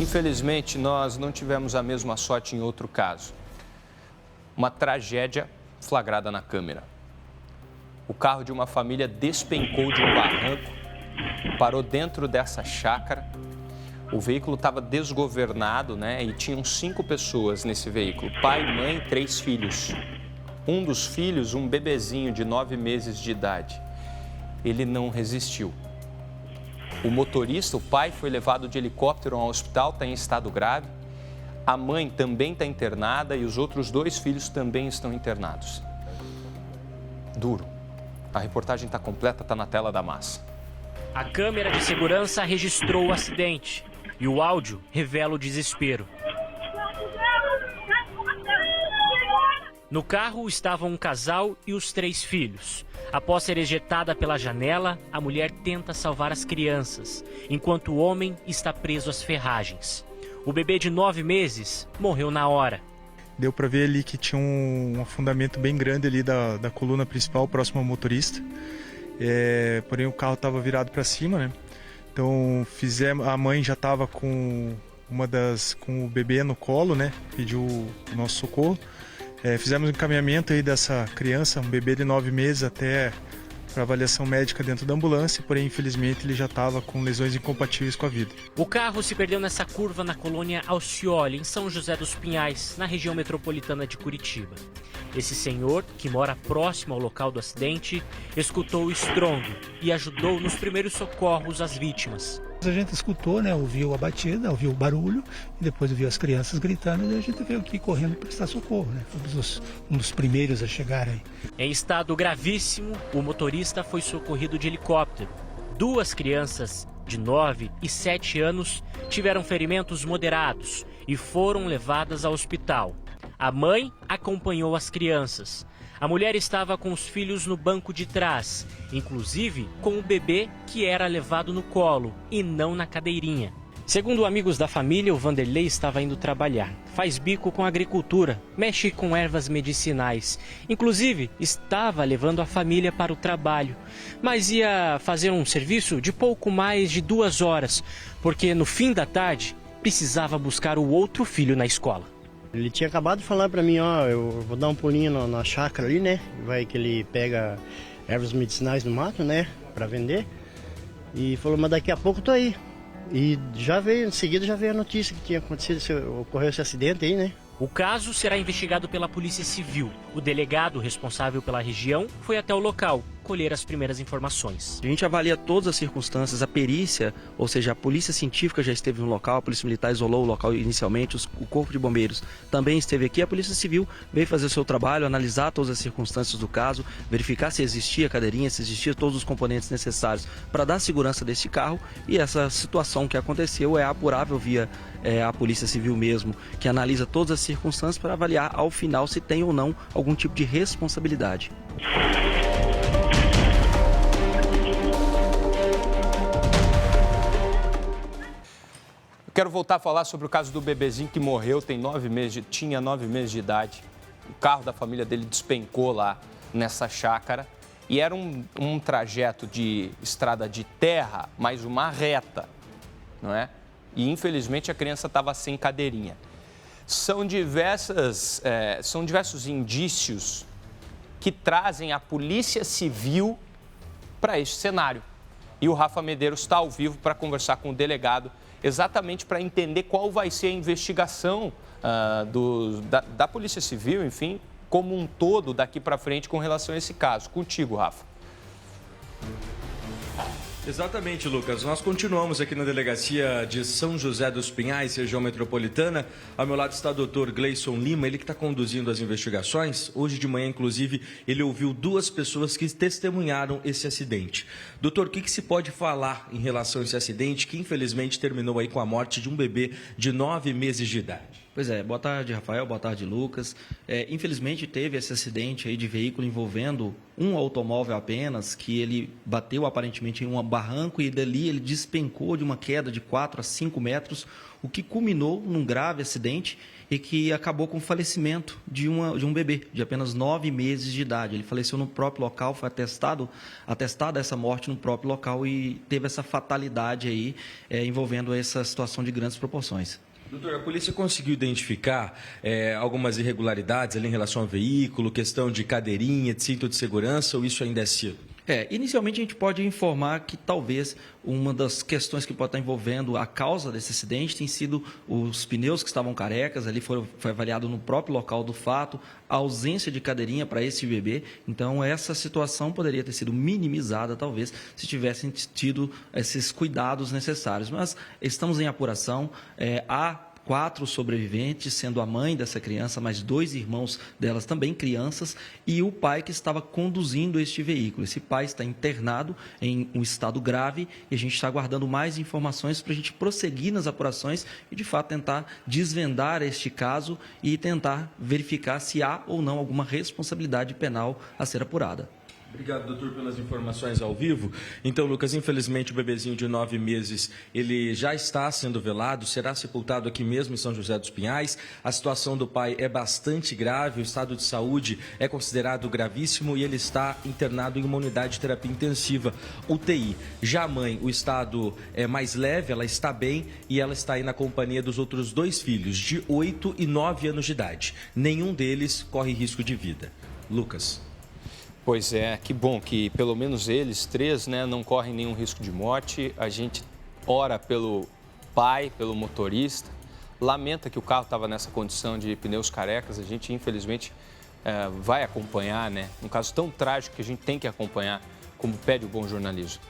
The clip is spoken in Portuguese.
Infelizmente, nós não tivemos a mesma sorte em outro caso. Uma tragédia flagrada na câmera. O carro de uma família despencou de um barranco, parou dentro dessa chácara. O veículo estava desgovernado, né? E tinham 5 pessoas nesse veículo: pai, mãe, 3 filhos. Um dos filhos, um bebezinho de 9 meses de idade. Ele não resistiu. O motorista, o pai, foi levado de helicóptero ao hospital, está em estado grave. A mãe também está internada e os outros 2 filhos também estão internados. Duro. A reportagem está completa, está na tela da Massa. A câmera de segurança registrou o acidente e o áudio revela o desespero. No carro estavam um casal e os 3 filhos. Após ser ejetada pela janela, a mulher tenta salvar as crianças, enquanto o homem está preso às ferragens. O bebê de 9 meses morreu na hora. Deu para ver ali que tinha um afundamento bem grande ali da coluna principal, próximo ao motorista. Porém o carro estava virado para cima, né? Então a mãe já estava com com o bebê no colo, né? Pediu o nosso socorro. Fizemos um encaminhamento aí dessa criança, um bebê de 9 meses, até para avaliação médica dentro da ambulância, porém, infelizmente, ele já estava com lesões incompatíveis com a vida. O carro se perdeu nessa curva na colônia Alcioli, em São José dos Pinhais, na região metropolitana de Curitiba. Esse senhor, que mora próximo ao local do acidente, escutou o estrondo e ajudou nos primeiros socorros às vítimas. A gente escutou, né, ouviu a batida, ouviu o barulho e depois ouviu as crianças gritando e a gente veio aqui correndo para prestar socorro, né? Fomos um dos primeiros a chegar aí. Em estado gravíssimo, o motorista foi socorrido de helicóptero. 2 crianças de 9 e 7 anos tiveram ferimentos moderados e foram levadas ao hospital. A mãe acompanhou as crianças. A mulher estava com os filhos no banco de trás, inclusive com o bebê que era levado no colo e não na cadeirinha. Segundo amigos da família, o Vanderlei estava indo trabalhar. Faz bico com agricultura, mexe com ervas medicinais. Inclusive, estava levando a família para o trabalho, mas ia fazer um serviço de pouco mais de 2 horas, porque no fim da tarde precisava buscar o outro filho na escola. Ele tinha acabado de falar pra mim, eu vou dar um pulinho na chácara ali, né? Vai que ele pega ervas medicinais no mato, né? Pra vender. E falou, mas daqui a pouco eu tô aí. E em seguida já veio a notícia que tinha acontecido, ocorreu esse acidente aí, né? O caso será investigado pela Polícia Civil. O delegado responsável pela região foi até o local colher as primeiras informações. A gente avalia todas as circunstâncias, a perícia, ou seja, a polícia científica já esteve no local, a polícia militar isolou o local inicialmente, o corpo de bombeiros também esteve aqui, a polícia civil veio fazer o seu trabalho, analisar todas as circunstâncias do caso, verificar se existia cadeirinha, se existia todos os componentes necessários para dar segurança desse carro, e essa situação que aconteceu é apurável via a polícia civil mesmo, que analisa todas as circunstâncias para avaliar ao final se tem ou não algum tipo de responsabilidade. Quero voltar a falar sobre o caso do bebezinho que morreu, tinha 9 meses de idade. O carro da família dele despencou lá nessa chácara e era um trajeto de estrada de terra, mas uma reta, não é? E infelizmente a criança estava sem cadeirinha. São diversos indícios que trazem a Polícia Civil para este cenário. E o Rafa Medeiros está ao vivo para conversar com o delegado, exatamente para entender qual vai ser a investigação da Polícia Civil, enfim, como um todo daqui para frente com relação a esse caso. Contigo, Rafa. Exatamente, Lucas. Nós continuamos aqui na delegacia de São José dos Pinhais, região metropolitana. Ao meu lado está o Dr. Gleison Lima, ele que está conduzindo as investigações. Hoje de manhã, inclusive, ele ouviu 2 pessoas que testemunharam esse acidente. Doutor, o que se pode falar em relação a esse acidente que, infelizmente, terminou aí com a morte de um bebê de 9 meses de idade? Pois é, boa tarde, Rafael, boa tarde, Lucas. Infelizmente teve esse acidente aí de veículo envolvendo um automóvel apenas, que ele bateu aparentemente em um barranco e dali ele despencou de uma queda de 4 a 5 metros, o que culminou num grave acidente e que acabou com o falecimento de um bebê de apenas 9 meses de idade. Ele faleceu no próprio local, foi atestada essa morte no próprio local e teve essa fatalidade aí envolvendo essa situação de grandes proporções. Doutor, a polícia conseguiu identificar algumas irregularidades ali em relação ao veículo, questão de cadeirinha, de cinto de segurança, ou isso ainda é cedo? Inicialmente a gente pode informar que talvez uma das questões que pode estar envolvendo a causa desse acidente tem sido os pneus que estavam carecas, ali foi avaliado no próprio local do fato, a ausência de cadeirinha para esse bebê. Então essa situação poderia ter sido minimizada talvez se tivessem tido esses cuidados necessários. Mas estamos em apuração, há 4 sobreviventes, sendo a mãe dessa criança, mais 2 irmãos delas também crianças, e o pai que estava conduzindo este veículo. Esse pai está internado em um estado grave e a gente está aguardando mais informações para a gente prosseguir nas apurações e, de fato, tentar desvendar este caso e tentar verificar se há ou não alguma responsabilidade penal a ser apurada. Obrigado, doutor, pelas informações ao vivo. Então, Lucas, infelizmente o bebezinho de 9 meses, ele já está sendo velado, será sepultado aqui mesmo em São José dos Pinhais. A situação do pai é bastante grave, o estado de saúde é considerado gravíssimo e ele está internado em uma unidade de terapia intensiva, UTI. Já a mãe, o estado é mais leve, ela está bem e ela está aí na companhia dos outros 2 filhos, de 8 e 9 anos de idade. Nenhum deles corre risco de vida. Lucas. Pois é, que bom que pelo menos eles 3, né, não correm nenhum risco de morte. A gente ora pelo pai, pelo motorista. Lamenta que o carro estava nessa condição de pneus carecas. A gente, infelizmente, vai acompanhar, né? Um caso tão trágico que a gente tem que acompanhar, como pede o bom jornalismo.